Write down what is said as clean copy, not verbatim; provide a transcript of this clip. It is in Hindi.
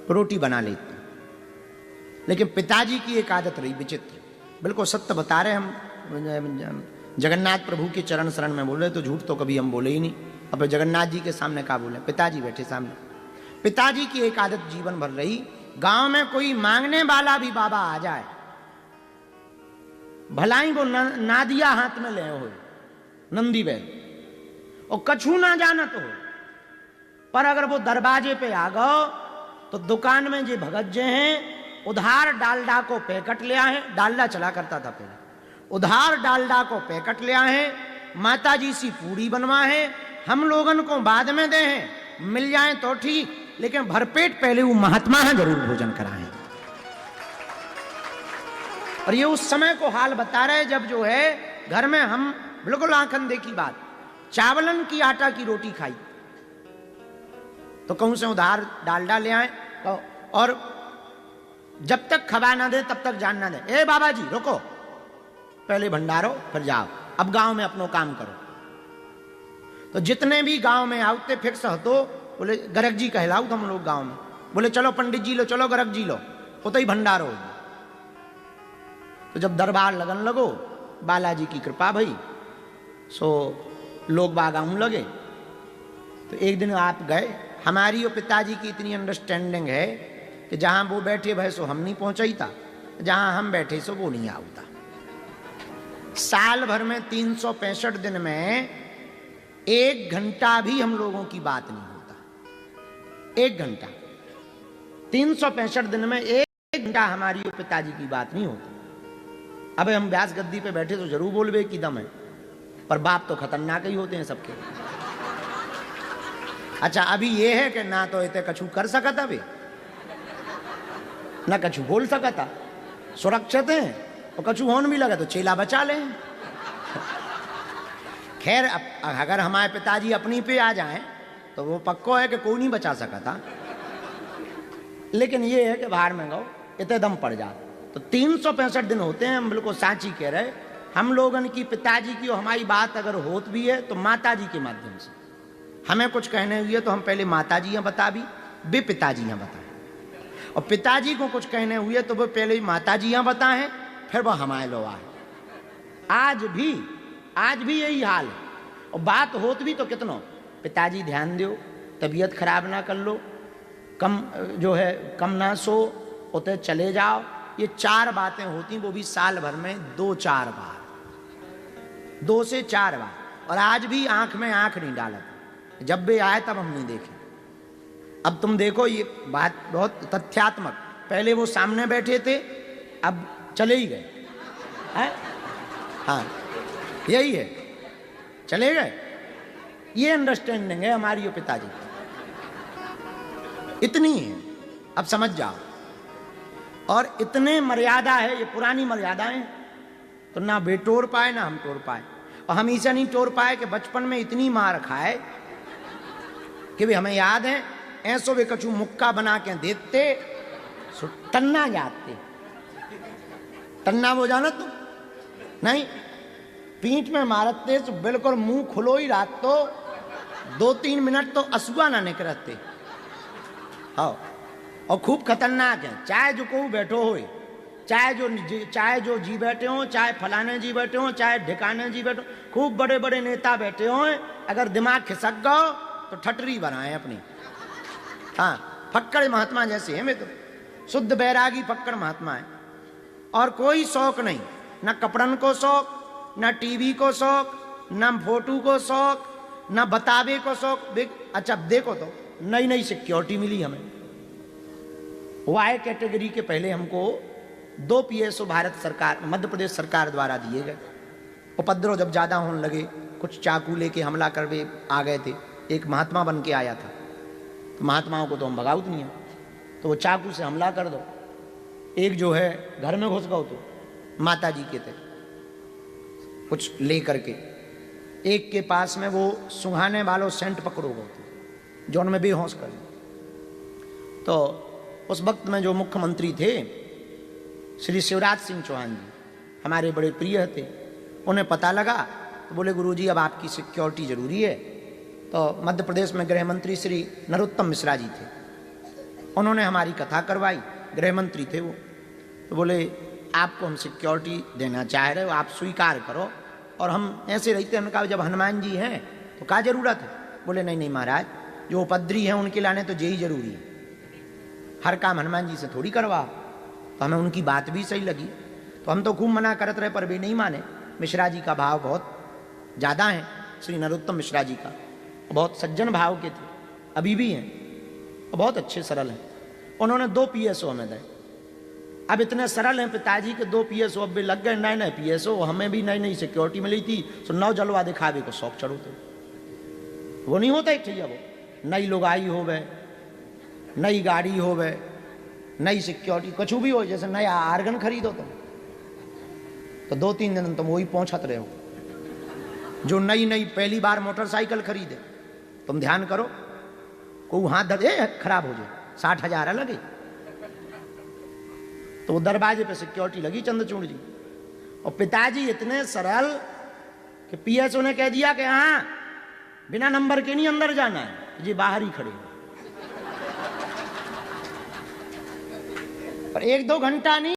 रोटी बना लेते। लेकिन पिताजी की एक आदत रही विचित्र, बिल्कुल सत्य बता रहे हम। जगन्नाथ प्रभु के चरण शरण में बोल रहे, तो झूठ तो कभी हम बोले ही नहीं। अब जगन्नाथ जी के सामने क्या बोले, पिताजी बैठे सामने। पिताजी की एक आदत जीवन भर रही, गांव में कोई मांगने वाला भी बाबा आ जाए, भलाई वो नादिया हाथ में ले हो, नंदी बैल, और कछू ना जानत हो, पर अगर वो दरवाजे पे आ गो तो दुकान में जो भगत जे हैं उधार डालडा को पैकेट ले आए। डालडा चला करता था पहले, उधार डालडा को पैकेट ले आए, माता जी सी पूड़ी बनवा है, हम लोगन को बाद में दे हैं, मिल जाए तो ठीक, लेकिन भरपेट पहले वो महात्मा है जरूर भोजन कराएं। और ये उस समय को हाल बता रहे जब जो है घर में हम बिल्कुल आंखन देखी बात, चावलन की आटा की रोटी खाई तो कहूं से उधार डालडा ले आए, और जब तक खबा ना दे तब तक जान ना दे, ए बाबा जी रुको, पहले भंडारो फिर जाओ, अब गांव में अपनो काम करो। तो जितने भी गांव में आउते फिक्स हो, तो बोले गरग जी कहलाऊ हम लोग गांव में, बोले चलो पंडित जी लो, चलो गरग जी लो, तो ही भंडारो। तो जब दरबार लगन लगो, बालाजी की कृपा भई, सो लोग बाग आऊं लगे। तो एक दिन आप गए, हमारी और पिताजी की इतनी अंडरस्टैंडिंग है कि जहां वो बैठे भय सो हम नहीं पहुंचाई था, जहां हम बैठे सो वो नहीं आऊता। साल भर में 365 दिन में 1 घंटा भी हम लोगों की बात नहीं होता। 1 घंटा, 365 दिन में 1 घंटा हमारी और पिताजी की बात नहीं होती। अब हम व्यास गद्दी पे बैठे तो जरूर बोलबे की दम है, पर बाप तो खतरनाक ही होते हैं सबके। अच्छा अभी ये है कि ना तो इतने कछु कर सकता अभी, ना कछु बोल सकता, सुरक्षित है, और कछु होन भी लगा तो चेला बचा ले। खैर अगर हमारे पिताजी अपनी पे आ जाएं तो वो पक्को है कि कोई नहीं बचा सकता, लेकिन ये है कि बाहर में गो इतने दम पड़ जाता। तो 365 दिन होते हैं, हम बिल्कुल साची कह रहे, हम लोगन की पिताजी की और हमारी बात अगर होत भी है तो माता जी के माध्यम से। हमें कुछ कहने हुए तो हम पहले माता जी बता भी, वे पिताजी बताएं, और पिताजी को कुछ कहने हुए तो वो पहले ही माता जी बताएं, फिर वो हमारे लो आए। आज भी यही हाल है। और बात होत भी तो कितनों, पिताजी ध्यान दो, तबीयत खराब ना कर लो, कम जो है कम ना सो, उते चले जाओ, ये 4 बातें होती, वो भी साल भर में 2-4 बार, 2 से 4 बार। और आज भी आंख में आंख नहीं डाला, जब भी आए तब हम नहीं देखे। अब तुम देखो ये बात बहुत तथ्यात्मक, पहले वो सामने बैठे थे, अब चले ही गए हैं? हाँ यही है, चले गए। ये अंडरस्टैंडिंग है हमारी और पिताजी, इतनी है, अब समझ जाओ। और इतने मर्यादा है, ये पुरानी मर्यादाएं, तो ना वे टोर पाए ना हम टोर पाए। और हम ऐसा नहीं टोर पाए कि बचपन में इतनी मार खाए कि भी हमें याद है, ऐसो वे कछु मुक्का बना के देते, सो तन्ना जाते। तन्ना वो जाना तुम नहीं, पीठ में मारते तो बिल्कुल मुंह खुलो ही रात, तो 2-3 मिनट तो असुआ ना निकलते। हाँ, और खूब खतरनाक है, चाहे जो को बैठो हो, चाहे जो जी बैठे हो, चाहे फलाने जी बैठे हो, चाहे ढिकाने जी बैठे हो, खूब बड़े बड़े नेता बैठे हो, अगर दिमाग खिसक गो तो ठटरी बनाए अपनी। हाँ, फक्कड़ महात्मा जैसे हैं, मैं तो शुद्ध बैरागी फक्कड़ महात्मा है। और कोई शौक नहीं, ना कपड़न को शौक, ना टीवी को शौक, ना फोटो को शौक, ना बतावे को शौक। अच्छा देखो तो नई नई सिक्योरिटी मिली हमें, वाई कैटेगरी के पहले हमको 2 PSO भारत सरकार, मध्य प्रदेश सरकार द्वारा दिए गए। उपद्रव जब ज्यादा होने लगे, कुछ चाकू लेके हमला करवे आ गए थे, एक महात्मा बन के आया था, तो महात्माओं को तो हम भगाउत नहीं है, तो वो चाकू से हमला कर दो। एक जो है घर में घुस गओ, तो माता जी के थे कुछ ले करके, एक के पास में वो सुहाने वालों सेंट पकड़ो गए थे जो उनमें बेहोश कर। तो उस वक्त में जो मुख्यमंत्री थे श्री शिवराज सिंह चौहान जी, हमारे बड़े प्रिय थे, उन्हें पता लगा तो बोले गुरुजी अब आपकी सिक्योरिटी जरूरी है। तो मध्य प्रदेश में गृह मंत्री श्री नरोत्तम मिश्रा जी थे, उन्होंने हमारी कथा करवाई, गृह मंत्री थे वो, तो बोले आपको हम सिक्योरिटी देना चाह रहे हो, आप स्वीकार करो और हम ऐसे रहते हैं। हमने कहा जब हनुमान जी हैं तो क्या जरूरत है? बोले नहीं नहीं महाराज, जो उपद्री हैं उनके लाने तो यही जरूरी है, हर काम हनुमान जी से थोड़ी करवा। तो हमें उनकी बात भी सही लगी, तो हम तो खूब मना करते रहे पर भी नहीं माने। मिश्रा जी का भाव बहुत ज़्यादा है, श्री नरोत्तम मिश्रा जी का, बहुत सज्जन भाव के थे, अभी भी हैं, बहुत अच्छे सरल हैं। उन्होंने 2 PSO हमें दे। अब इतने सरल हैं पिताजी के 2 PSO अब भी लग गए, नए नए PSO, हमें भी नई नई सिक्योरिटी मिली थी, तो 9 जलवा दिखावे को शौक चढ़ो थे। वो नहीं होता एक वो नई लुगाई हो गए, नई गाड़ी हो गए, नई सिक्योरिटी, कुछ भी हो, जैसे नया आर्गन खरीदो तुम तो 2-3 दिन तुम वही पहुंचत रहे हो। जो नई नई पहली बार मोटरसाइकिल खरीदे, तुम ध्यान करो, को हाथ धरे खराब हो जाए, 60,000 लगे, तो वो दरवाजे पे सिक्योरिटी लगी चंद्रचूड़ जी। और पिताजी इतने सरल कि PSO ने कह दिया कि हाँ बिना नंबर के नहीं अंदर जाना है, जी बाहर ही खड़े। पर 1-2 घंटा नहीं,